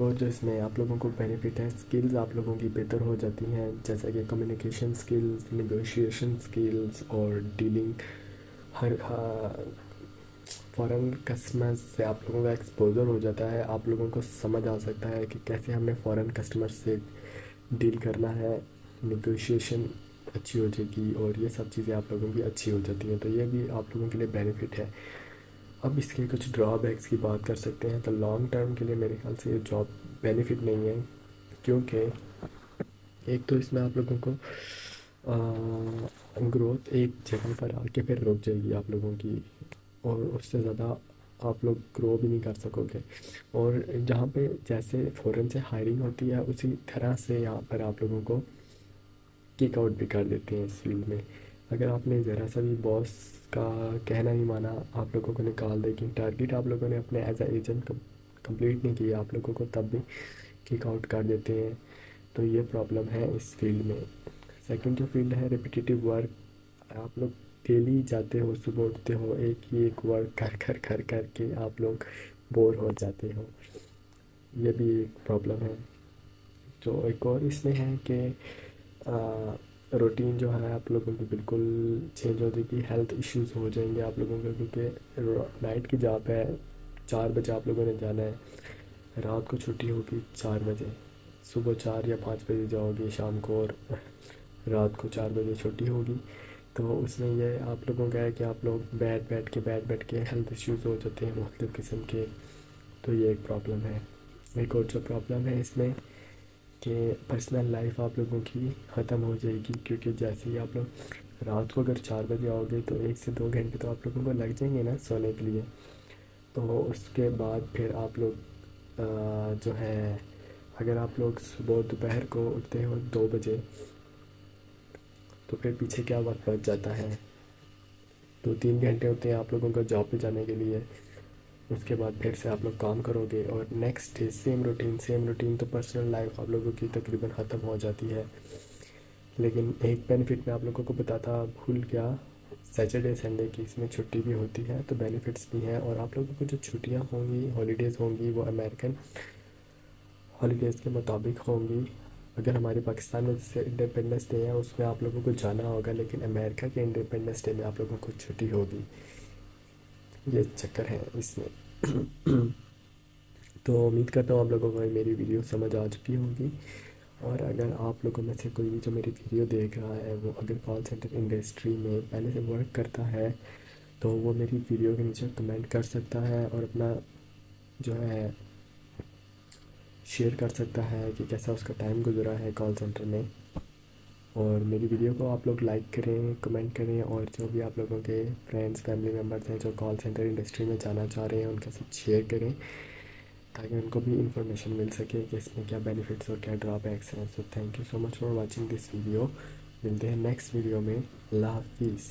और जो इसमें आप लोगों को बेनिफिट है, स्किल्स आप लोगों की बेहतर हो जाती हैं, जैसा कि कम्युनिकेशन स्किल्स, नेगोशिएशन स्किल्स और डीलिंग। हर फ़ॉरेन कस्टमर्स से आप लोगों का एक्सपोजर हो जाता है, आप लोगों को समझ आ सकता है कि कैसे हमें फ़ॉरेन कस्टमर्स से डील करना है। नेगोशिएशन अच्छी हो जाएगी और ये सब चीज़ें आप लोगों की अच्छी हो जाती हैं, तो ये भी आप लोगों के लिए बेनिफिट है। अब इसके कुछ ड्रॉबैक्स की बात कर सकते हैं, तो लॉन्ग टर्म के लिए मेरे ख्याल से ये जॉब बेनिफिट नहीं है, क्योंकि एक तो इसमें आप लोगों को ग्रोथ एक जगह पर आके फिर रुक जाएगी आप लोगों की, और उससे ज़्यादा आप लोग ग्रो भी नहीं कर सकोगे। और जहाँ पे जैसे फ़ॉरेन से हायरिंग होती है, उसी तरह से यहाँ पर आप लोगों को किक आउट भी कर देते हैं इस फील्ड में। अगर आपने ज़रा सा भी बॉस का कहना नहीं माना, आप लोगों को निकाल देगी। टारगेट आप लोगों ने अपने एज अ एजेंट कंप्लीट नहीं किया, आप लोगों को तब भी किक आउट कर देते हैं। तो ये प्रॉब्लम है इस फील्ड में। सेकंड जो फील्ड है, रिपीटेटिव वर्क। आप लोग डेली जाते हो, सुबह उठते हो, एक ही एक वर्क कर कर कर कर के आप लोग बोर हो जाते हो, ये भी एक प्रॉब्लम है। तो एक और इसमें है कि रूटीन जो है आप लोगों की बिल्कुल चेंज हो जाएगी, हेल्थ इश्यूज़ हो जाएंगे आप लोगों के, क्योंकि नाइट की जॉब है। 4 बजे आप लोगों ने जाना है, रात को छुट्टी होगी 4 बजे, सुबह 4 या 5 बजे जाओगे शाम को, और रात को 4 बजे छुट्टी होगी। तो उसमें ये आप लोगों का है कि आप लोग बैठ बैठ के हेल्थ इश्यूज़ हो जाते हैं मुख्तलिफ़ किस्म के। तो ये एक प्रॉब्लम है। एक और जो प्रॉब्लम है इसमें कि पर्सनल लाइफ आप लोगों की ख़त्म हो जाएगी, क्योंकि जैसे ही आप लोग रात को अगर 4 बजे आओगे तो 1 से 2 घंटे तो आप लोगों को लग जाएंगे ना सोने के लिए। तो उसके बाद फिर आप लोग जो है, अगर आप लोग सुबह दोपहर को उठते हो 2 बजे, तो फिर पीछे क्या वक्त बच जाता है, 2-3 घंटे होते हैं आप लोगों को जॉब पे जाने के लिए। उसके बाद फिर से आप लोग काम करोगे और नेक्स्ट डे सेम रूटीन। तो पर्सनल लाइफ आप लोगों की तकरीबन ख़त्म हो जाती है। लेकिन एक बेनिफिट मैं आप लोगों को बताता भूल गया, सैटरडे संडे की इसमें छुट्टी भी होती है, तो बेनिफिट्स भी हैं। और आप लोगों को जो छुट्टियां होंगी, हॉलीडेज़ होंगी, वो अमेरिकन हॉलीडेज़ के मुताबिक होंगी। अगर हमारे पाकिस्तान में जैसे इंडिपेंडेंस डे है, उसमें आप लोगों को जाना होगा, लेकिन अमेरिका के इंडिपेंडेंस डे में आप लोगों को छुट्टी होगी। ये चक्कर है इसमें। तो उम्मीद करता हूँ आप लोगों को मेरी वीडियो समझ आ चुकी होगी। और अगर आप लोगों में से कोई भी जो मेरी वीडियो देख रहा है, वो अगर कॉल सेंटर इंडस्ट्री में पहले से वर्क करता है, तो वो मेरी वीडियो के नीचे कमेंट कर सकता है और अपना जो है शेयर कर सकता है कि कैसा उसका टाइम गुजरा है कॉल सेंटर में। और मेरी वीडियो को आप लोग लाइक करें, कमेंट करें, और जो भी आप लोगों के फ्रेंड्स फैमिली मेम्बर्स हैं जो कॉल सेंटर इंडस्ट्री में जाना चाह रहे हैं, उनके साथ शेयर करें, ताकि उनको भी इंफॉर्मेशन मिल सके कि इसमें क्या बेनिफिट्स और क्या ड्रॉबैक्स हैं। So thank you so much for watching this video. मिलते हैं नेक्स्ट वीडियो में। अल्लाह हाफिज़।